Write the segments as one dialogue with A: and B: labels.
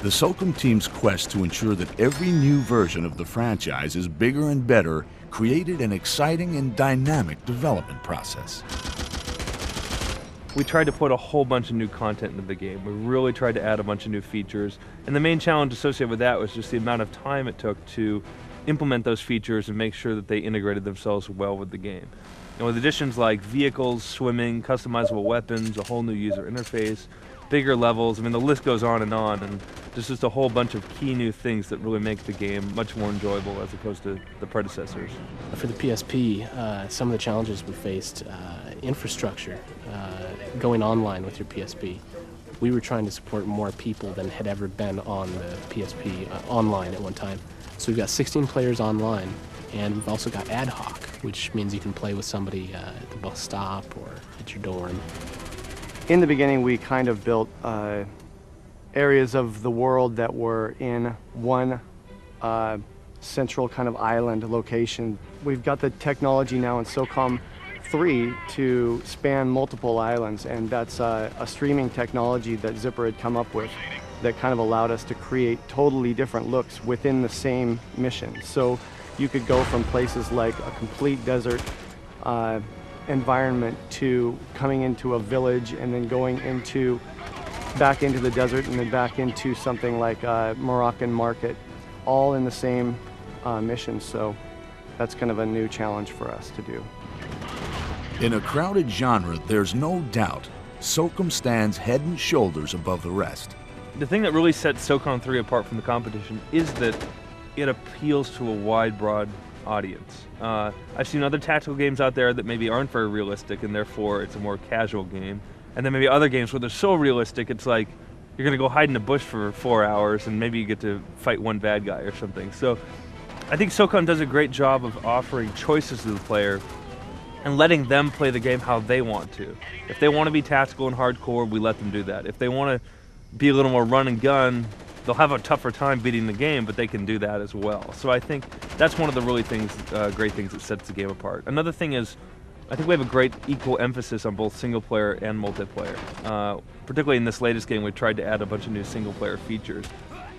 A: The SOCOM team's quest to ensure that every new version of the franchise is bigger and better created an exciting and dynamic development process.
B: We tried to put a whole bunch of new content into the game. We really tried to add a bunch of new features, and the main challenge associated with that was just the amount of time it took to implement those features and make sure that they integrated themselves well with the game. And with additions like vehicles, swimming, customizable weapons, a whole new user interface, bigger levels, I mean the list goes on, and there's just a whole bunch of key new things that really make the game much more enjoyable as opposed to the predecessors.
C: For the PSP, some of the challenges we faced, infrastructure, going online with your PSP. We were trying to support more people than had ever been on the PSP online at one time. So we've got 16 players online, and we've also got ad hoc, which means you can play with somebody at the bus stop or at your dorm.
D: In the beginning, we kind of built areas of the world that were in one central kind of island location. We've got the technology now in SOCOM 3 to span multiple islands, and that's a streaming technology that Zipper had come up with that kind of allowed us to create totally different looks within the same mission. So you could go from places like a complete desert environment to coming into a village and then going back into the desert and then back into something like a Moroccan market, all in the same mission. So that's kind of a new challenge for us to do.
A: In a crowded genre, there's no doubt SOCOM stands head and shoulders above the rest.
B: The thing that really sets SOCOM 3 apart from the competition is that it appeals to a wide, broad audience. I've seen other tactical games out there that maybe aren't very realistic, and therefore it's a more casual game. And then maybe other games where they're so realistic, it's like you're gonna go hide in a bush for 4 hours and maybe you get to fight one bad guy or something. So I think SOCOM does a great job of offering choices to the player and letting them play the game how they want to. If they want to be tactical and hardcore, we let them do that. If they want to be a little more run and gun, they'll have a tougher time beating the game, but they can do that as well. So I think that's one of the really great things that sets the game apart. Another thing is, I think we have a great equal emphasis on both single player and multiplayer. Particularly in this latest game, we tried to add a bunch of new single player features.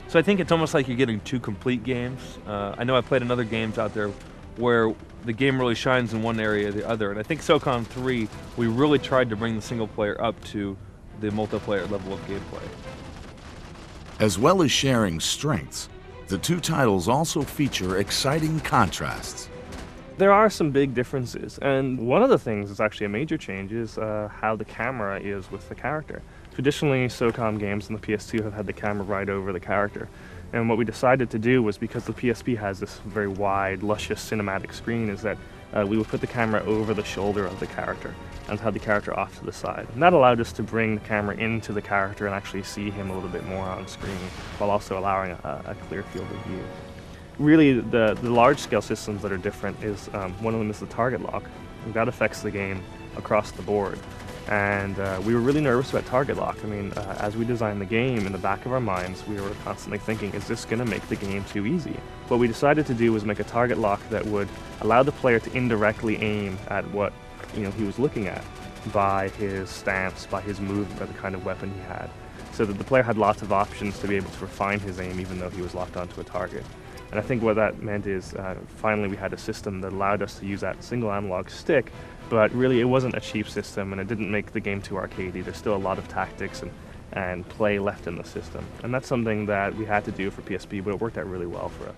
B: So I think it's almost like you're getting two complete games. I know I've played in other games out there where the game really shines in one area or the other, and I think SOCOM 3, we really tried to bring the single player up to the multiplayer level of gameplay.
A: As well as sharing strengths, the two titles also feature exciting contrasts.
E: There are some big differences, and one of the things that's actually a major change is how the camera is with the character. Traditionally, SOCOM games on the PS2 have had the camera right over the character. And what we decided to do was, because the PSP has this very wide, luscious cinematic screen, is that we would put the camera over the shoulder of the character and have the character off to the side. And that allowed us to bring the camera into the character and actually see him a little bit more on screen, while also allowing a clear field of view. Really, the large-scale systems that are different is, one of them is the target lock. And that affects the game across the board. And we were really nervous about target lock. I mean, as we designed the game, in the back of our minds, we were constantly thinking, is this going to make the game too easy? What we decided to do was make a target lock that would allow the player to indirectly aim at what he was looking at by his stance, by his movement, by the kind of weapon he had, so that the player had lots of options to be able to refine his aim even though he was locked onto a target. And I think what that meant is finally we had a system that allowed us to use that single analog stick, but really it wasn't a cheap system and it didn't make the game too arcadey. There's still a lot of tactics and play left in the system. And that's something that we had to do for PSP, but it worked out really well for us.